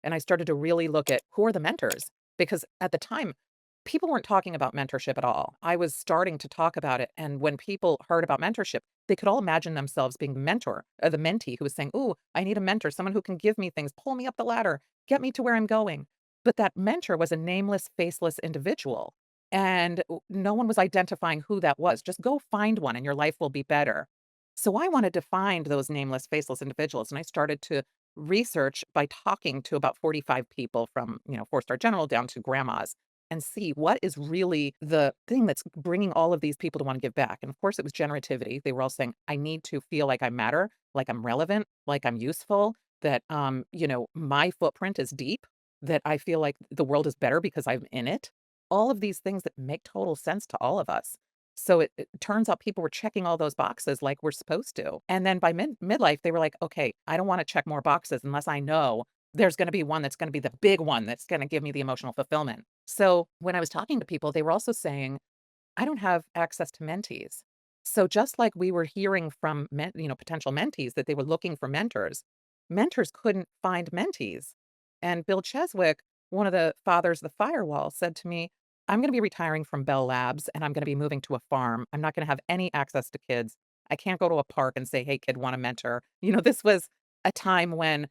And I started to really look at who are the mentors because at the time, people weren't talking about mentorship at all. I was starting to talk about it. And when people heard about mentorship, they could all imagine themselves being the mentor or the mentee who was saying, "Ooh, I need a mentor, someone who can give me things, pull me up the ladder, get me to where I'm going." But that mentor was a nameless, faceless individual. And no one was identifying who that was. Just go find one and your life will be better. So I wanted to find those nameless, faceless individuals. And I started to research by talking to about 45 people from, four-star general down to grandmas and see what is really the thing that's bringing all of these people to want to give back. And of course, it was generativity. They were all saying, I need to feel like I matter, like I'm relevant, like I'm useful, that, my footprint is deep, that I feel like the world is better because I'm in it. All of these things that make total sense to all of us. So it turns out people were checking all those boxes like we're supposed to. And then by midlife, they were like, okay, I don't want to check more boxes unless I know there's going to be one that's going to be the big one that's going to give me the emotional fulfillment. So when I was talking to people, they were also saying, I don't have access to mentees. So just like we were hearing from potential mentees that they were looking for mentors, mentors couldn't find mentees. And Bill Cheswick, one of the fathers of the firewall, said to me, I'm going to be retiring from Bell Labs and I'm going to be moving to a farm. I'm not going to have any access to kids. I can't go to a park and say, hey, kid, want a mentor? This was a time when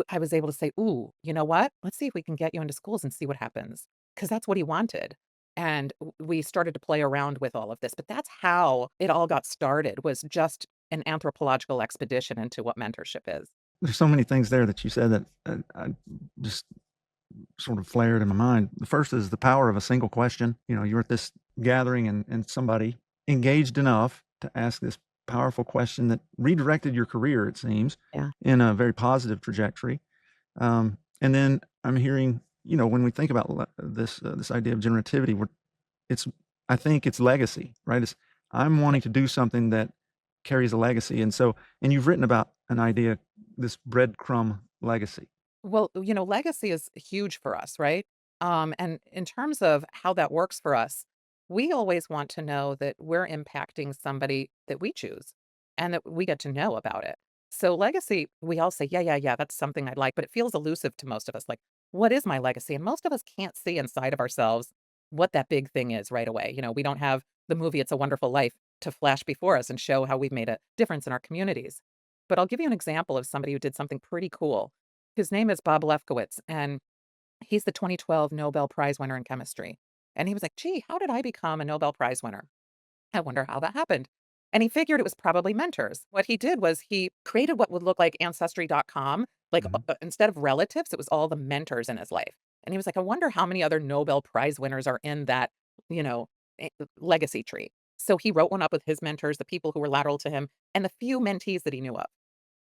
I was able to say, ooh, you know what? Let's see if we can get you into schools and see what happens. Because that's what he wanted. And we started to play around with all of this. But that's how it all got started, was just an anthropological expedition into what mentorship is. There's so many things there that you said that I just sort of flared in my mind. The first is the power of a single question. You're at this gathering and somebody engaged enough to ask this powerful question that redirected your career, it seems, Yeah. in a very positive trajectory. And then I'm hearing, when we think about this idea of generativity, it's I think it's legacy, right? I'm Yeah. wanting to do something that carries a legacy, and you've written about an idea, this breadcrumb legacy. Well, legacy is huge for us, right? And in terms of how that works for us, we always want to know that we're impacting somebody that we choose and that we get to know about it. So, legacy, we all say, yeah, yeah, yeah, that's something I'd like, but it feels elusive to most of us. Like, what is my legacy? And most of us can't see inside of ourselves what that big thing is right away. We don't have the movie It's a Wonderful Life to flash before us and show how we've made a difference in our communities. But I'll give you an example of somebody who did something pretty cool. His name is Bob Lefkowitz, and he's the 2012 Nobel Prize winner in chemistry. And he was like, gee, how did I become a Nobel Prize winner? I wonder how that happened. And he figured it was probably mentors. What he did was he created what would look like ancestry.com. Like Mhm. instead of relatives, it was all the mentors in his life. And he was like, I wonder how many other Nobel Prize winners are in that, you know, legacy tree. So he wrote one up with his mentors, the people who were lateral to him, and the few mentees that he knew of.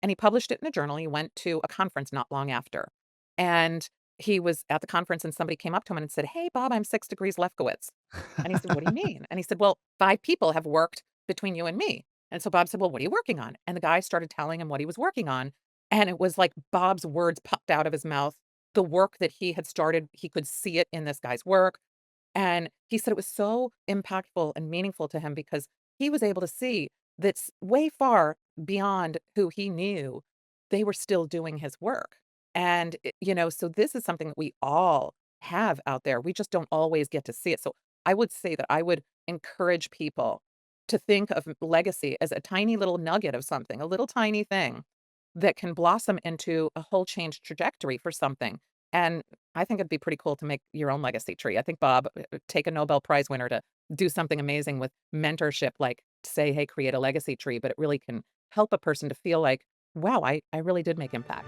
And he published it in a journal. He went to a conference not long after. And he was at the conference and somebody came up to him and said, "Hey, Bob, I'm 6 degrees Lefkowitz." And he said, "What do you mean?" And he said, "Well, 5 people have worked between you and me." And so Bob said, "Well, what are you working on?" And the guy started telling him what he was working on. And it was like Bob's words popped out of his mouth. The work that he had started, he could see it in this guy's work. And he said it was so impactful and meaningful to him because he was able to see that's way far beyond who he knew, they were still doing his work. And, so this is something that we all have out there. We just don't always get to see it. So I would say that I would encourage people to think of legacy as a tiny little nugget of something, a little tiny thing that can blossom into a whole changed trajectory for something. And I think it'd be pretty cool to make your own legacy tree. I think Bob, take a Nobel Prize winner to do something amazing with mentorship, like say, hey, create a legacy tree, but it really can help a person to feel like, wow, I really did make impact.